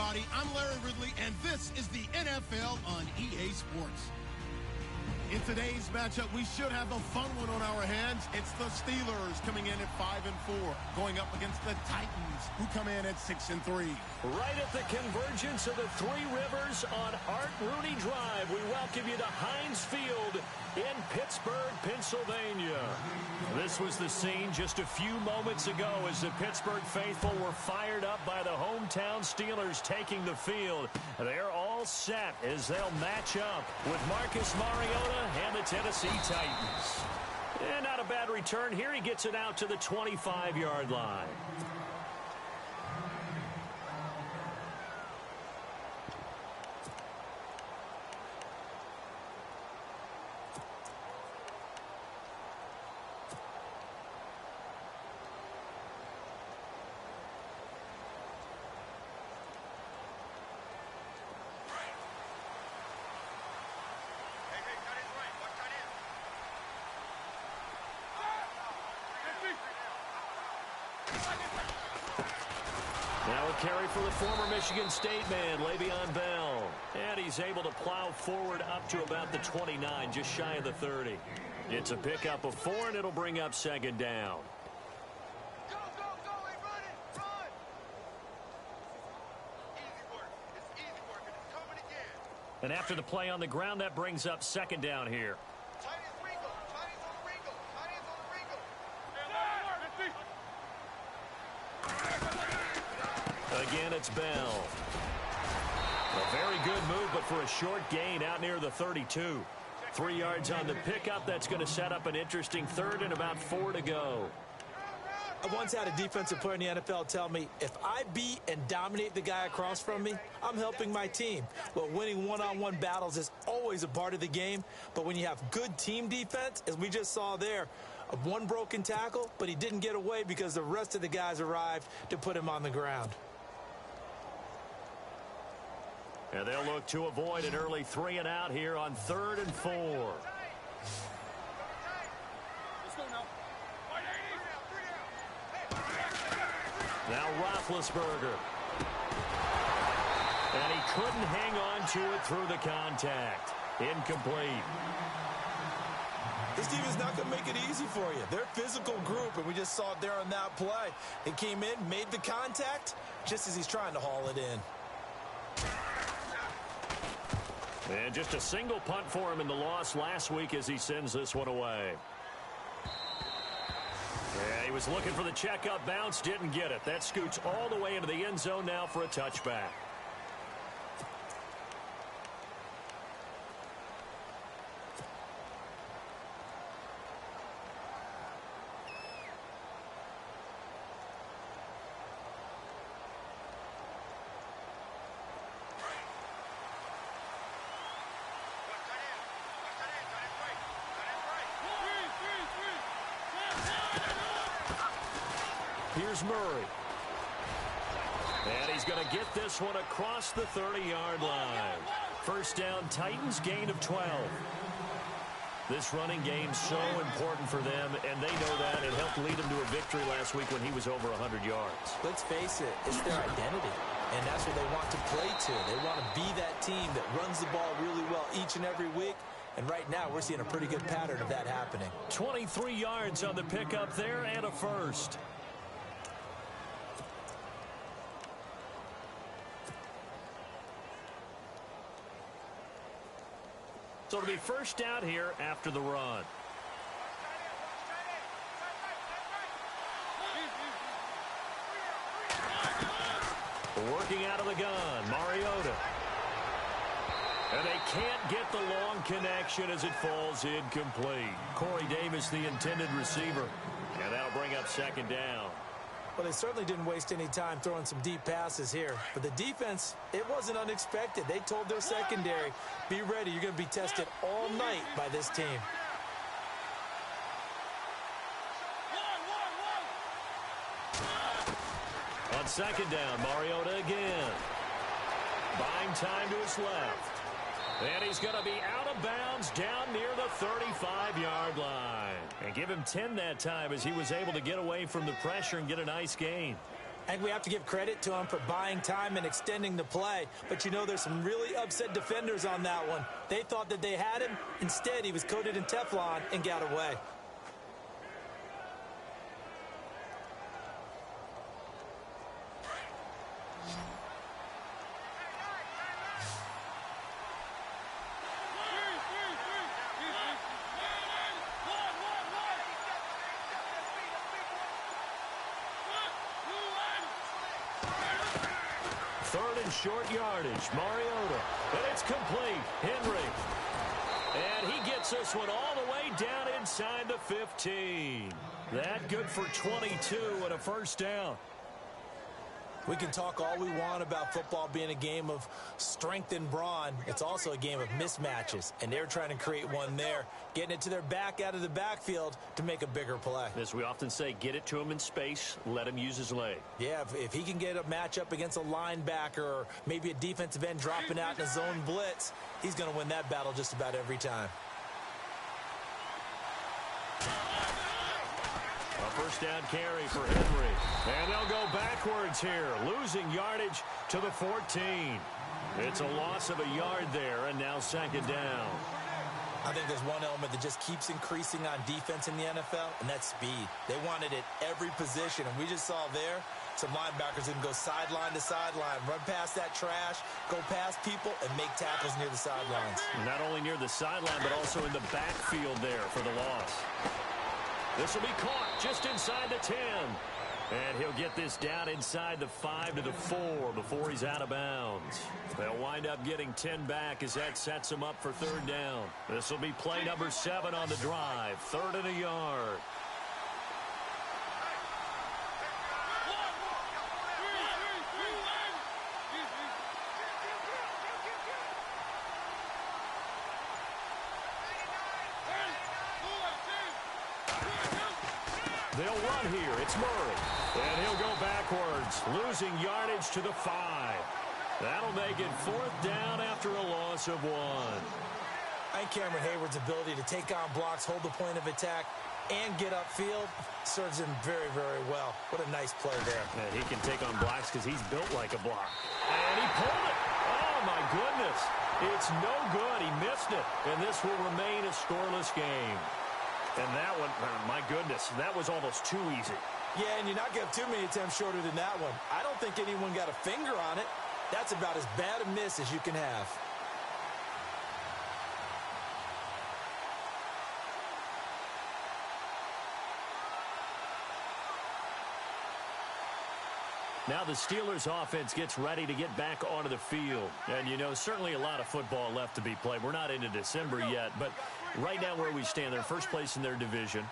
everybody. I'm Larry Ridley, and this is the NFL on EA Sports. In today's matchup, we should have a fun one on our hands. It's the Steelers coming in at 5-4, going up against the Titans, who come in at 6-3. Right at the convergence of the Three Rivers on Art Rooney Drive, we welcome you to Heinz Field in Pittsburgh, Pennsylvania. This was the scene just a few moments ago as the Pittsburgh faithful were fired up by the hometown Steelers taking the field. They're all set as they'll match up with Marcus Mariota and the Tennessee Titans. And not a bad return here. He gets it out to the 25-yard line. Now a carry for the former Michigan State man, Le'Veon Bell. And he's able to plow forward up to about the 29, just shy of the 30. It's a pickup of 4, and it'll bring up second down. Go, go, go, hey, run it, run! Easy work, it's easy work, and it's coming again. And after the play on the ground, that brings up second down here. Tight ends wrinkle, tight ends on the wrinkle, tight ends on the wrinkle. Again, it's Bell. A very good move, but for a short gain out near the 32. 3 yards on the pickup. That's going to set up an interesting third and about 4 to go. I once had a defensive player in the NFL tell me, if I beat and dominate the guy across from me, I'm helping my team. Well, winning one-on-one battles is always a part of the game, but when you have good team defense, as we just saw there, one broken tackle, but he didn't get away because the rest of the guys arrived to put him on the ground. And they'll look to avoid an early 3 and out here on 3rd and 4. Now Roethlisberger. And he couldn't hang on to it through the contact. Incomplete. This team is not going to make it easy for you. They're a physical group, and we just saw it there on that play. They came in, made the contact, just as he's trying to haul it in. And just a single punt for him in the loss last week as he sends this one away. Yeah, he was looking for the checkup bounce, didn't get it. That scoots all the way into the end zone now for a touchback. Here's Murray. And he's going to get this one across the 30-yard line. First down, Titans, gain of 12. This running game's so important for them, and they know that. It helped lead them to a victory last week when he was over 100 yards. Let's face it, it's their identity, and that's what they want to play to. They want to be that team that runs the ball really well each and every week. And right now, we're seeing a pretty good pattern of that happening. 23 yards on the pickup there and a first. So it'll be first down here after the run. Working out of the gun, Mariota. And they can't get the long connection as it falls incomplete. Corey Davis, the intended receiver. And that'll bring up second down. Well, they certainly didn't waste any time throwing some deep passes here. But the defense, it wasn't unexpected. They told their secondary, be ready. You're going to be tested all night by this team. On second down, Mariota again. Buying time to his left. And he's going to be out of bounds down near the 35-yard line. And give him 10 that time as he was able to get away from the pressure and get a nice gain. I think we have to give credit to him for buying time and extending the play. But, you know, there's some really upset defenders on that one. They thought that they had him. Instead, he was coated in Teflon and got away. Third and short yardage. Mariota. And it's complete. Henry. And he gets this one all the way down inside the 15. That good for 22 and a first down. We can talk all we want about football being a game of strength and brawn. It's also a game of mismatches, and they're trying to create one there, getting it to their back out of the backfield to make a bigger play. As we often say, get it to him in space, let him use his leg. Yeah, if he can get a matchup against a linebacker or maybe a defensive end dropping out in a zone blitz, he's going to win that battle just about every time. A first down carry for Henry. And they'll go backwards here, losing yardage to the 14. It's a loss of a yard there, and now second down. I think there's one element that just keeps increasing on defense in the NFL, and that's speed. They want it at every position, and we just saw there some linebackers who can go sideline to sideline, run past that trash, go past people, and make tackles near the sidelines. Not only near the sideline, but also in the backfield there for the loss. This will be caught just inside the 10. And he'll get this down inside the 5 to the 4 before he's out of bounds. They'll wind up getting 10 back as that sets him up for third down. This will be play number 7 on the drive. 3rd and a yard. They'll run here. It's Murray. And he'll go backwards, losing yardage to the 5. That'll make it 4th down after a loss of 1. I think Cameron Hayward's ability to take on blocks, hold the point of attack, and get upfield serves him very, very well. What a nice play there. And he can take on blocks because he's built like a block. And he pulled it. Oh, my goodness. It's no good. He missed it. And this will remain a scoreless game. And that one, my goodness, that was almost too easy. Yeah, and you're not going to have too many attempts shorter than that one. I don't think anyone got a finger on it. That's about as bad a miss as you can have. Now the Steelers offense gets ready to get back onto the field. And, you know, certainly a lot of football left to be played. We're not into December yet, but right now where we stand, they're first place in their division.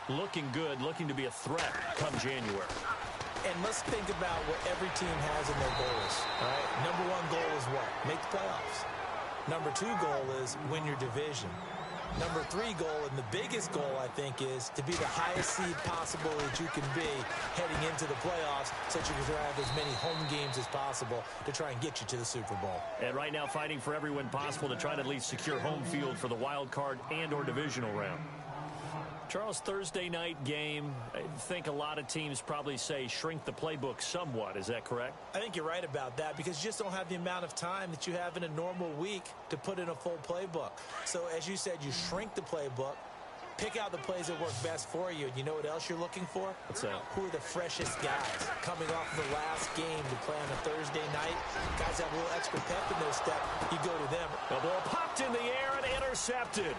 Looking good, looking to be a threat come January. And let's think about what every team has in their goals. All right? Number 1 goal is what? Make the playoffs. Number 2 goal is win your division. Number 3 goal, and the biggest goal, I think, is to be the highest seed possible that you can be heading into the playoffs so that you can have as many home games as possible to try and get you to the Super Bowl. And right now fighting for every win possible to try to at least secure home field for the wild card and or divisional round. Charles, Thursday night game, I think a lot of teams probably say shrink the playbook somewhat. Is that correct? I think you're right about that because you just don't have the amount of time that you have in a normal week to put in a full playbook. So as you said, you shrink the playbook, pick out the plays that work best for you. And you know what else you're looking for? What's that? Who are the freshest guys coming off the last game to play on a Thursday night? Guys have a little extra pep in their step. You go to them. The ball popped in the air and intercepted.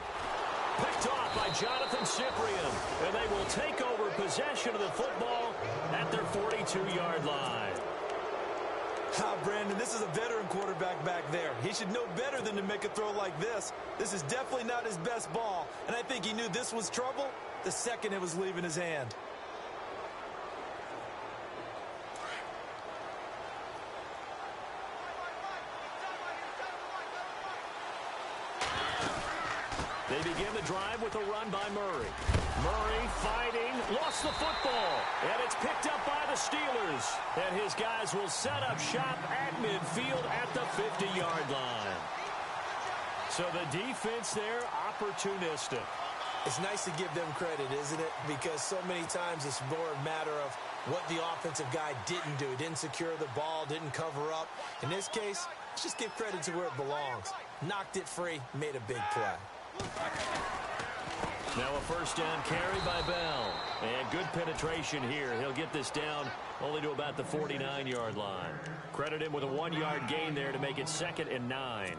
Picked off by Jonathan Cyprien, and they will take over possession of the football at their 42-yard line. Brandon, this is a veteran quarterback back there. He should know better than to make a throw like this. This is definitely not his best ball, and I think he knew this was trouble the second it was leaving his hand. They begin the drive with a run by Murray. Murray fighting, lost the football, and it's picked up by the Steelers. And his guys will set up shop at midfield at the 50-yard line. So the defense there, opportunistic. It's nice to give them credit, isn't it? Because so many times it's more a matter of what the offensive guy didn't do. Didn't secure the ball, didn't cover up. In this case, let's just give credit to where it belongs. Knocked it free, made a big play. Now a first down carry by Bell. And good penetration here. He'll get this down only to about the 49-yard line. Credit him with a 1-yard gain there to make it 2nd and 9.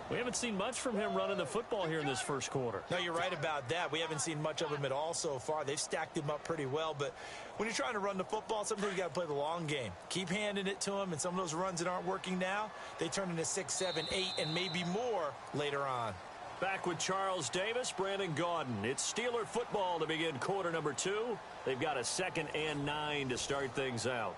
We haven't seen much from him running the football here in this first quarter. No, you're right about that. We haven't seen much of him at all so far. They've stacked him up pretty well, but when you're trying to run the football, sometimes you got to play the long game. Keep handing it to him, and some of those runs that aren't working now, they turn into 6, 7, 8, and maybe more later on. Back with Charles Davis, Brandon Gaudin. It's Steeler football to begin quarter number 2. They've got a 2nd and 9 to start things out.